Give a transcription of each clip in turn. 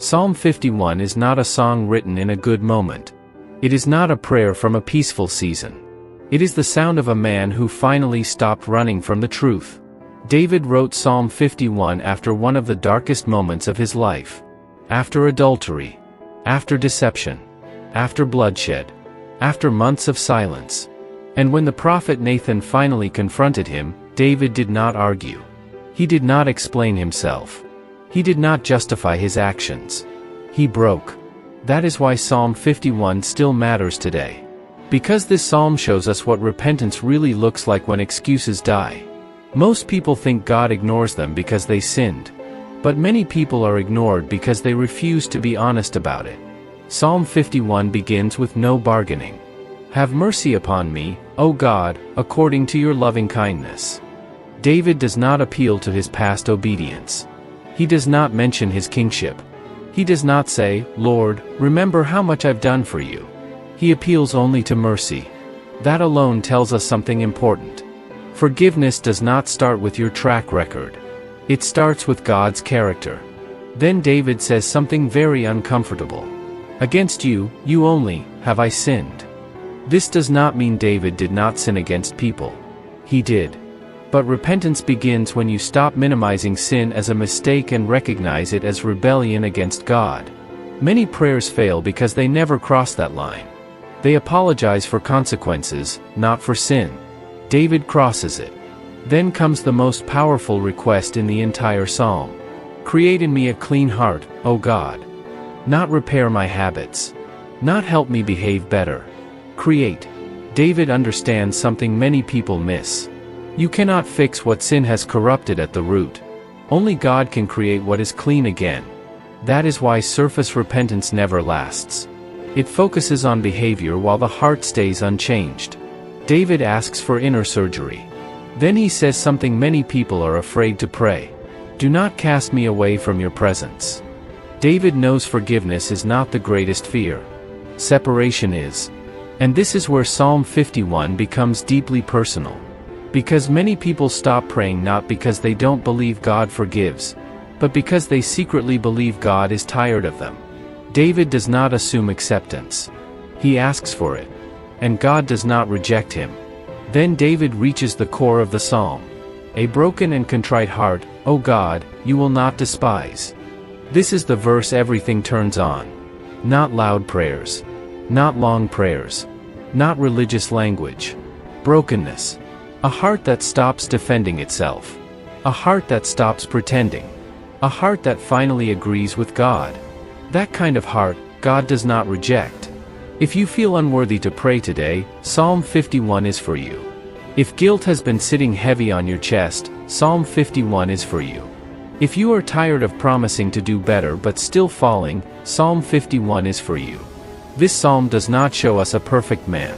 Psalm 51 is not a song written in a good moment. It is not a prayer from a peaceful season. It is the sound of a man who finally stopped running from the truth. David wrote Psalm 51 after one of the darkest moments of his life. After adultery. After deception. After bloodshed. After months of silence. And when the prophet Nathan finally confronted him, David did not argue. He did not explain himself. He did not justify his actions. He broke. That is why Psalm 51 still matters today. Because this psalm shows us what repentance really looks like when excuses die. Most people think God ignores them because they sinned. But many people are ignored because they refuse to be honest about it. Psalm 51 begins with no bargaining. Have mercy upon me, O God, according to your loving kindness. David does not appeal to his past obedience. He does not mention his kingship. He does not say, Lord, remember how much I've done for you. He appeals only to mercy. That alone tells us something important. Forgiveness does not start with your track record. It starts with God's character. Then David says something very uncomfortable. Against you, you only, have I sinned. This does not mean David did not sin against people. He did. But repentance begins when you stop minimizing sin as a mistake and recognize it as rebellion against God. Many prayers fail because they never cross that line. They apologize for consequences, not for sin. David crosses it. Then comes the most powerful request in the entire psalm. Create in me a clean heart, O God. Not repair my habits. Not help me behave better. Create. David understands something many people miss. You cannot fix what sin has corrupted at the root. Only God can create what is clean again. That is why surface repentance never lasts. It focuses on behavior while the heart stays unchanged. David asks for inner surgery. Then he says something many people are afraid to pray. Do not cast me away from your presence. David knows forgiveness is not the greatest fear. Separation is. And this is where Psalm 51 becomes deeply personal. Because many people stop praying not because they don't believe God forgives, but because they secretly believe God is tired of them. David does not assume acceptance. He asks for it. And God does not reject him. Then David reaches the core of the psalm. A broken and contrite heart, O God, you will not despise. This is the verse everything turns on. Not loud prayers. Not long prayers. Not religious language. Brokenness. A heart that stops defending itself. A heart that stops pretending. A heart that finally agrees with God. That kind of heart, God does not reject. If you feel unworthy to pray today, Psalm 51 is for you. If guilt has been sitting heavy on your chest, Psalm 51 is for you. If you are tired of promising to do better but still falling, Psalm 51 is for you. This psalm does not show us a perfect man.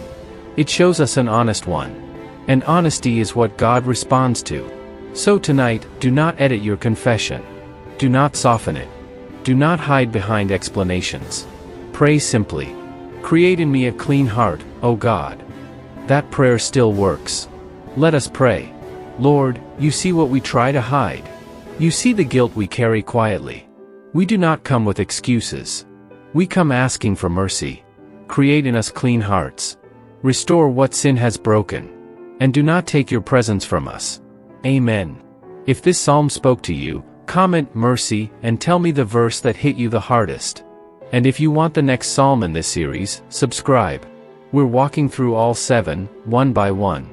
It shows us an honest one. And honesty is what God responds to. So tonight, do not edit your confession. Do not soften it. Do not hide behind explanations. Pray simply. Create in me a clean heart, O God. That prayer still works. Let us pray. Lord, you see what we try to hide. You see the guilt we carry quietly. We do not come with excuses. We come asking for mercy. Create in us clean hearts. Restore what sin has broken. And do not take your presence from us. Amen. If this psalm spoke to you, comment mercy and tell me the verse that hit you the hardest. And if you want the next psalm in this series, subscribe. We're walking through all 7, one by one.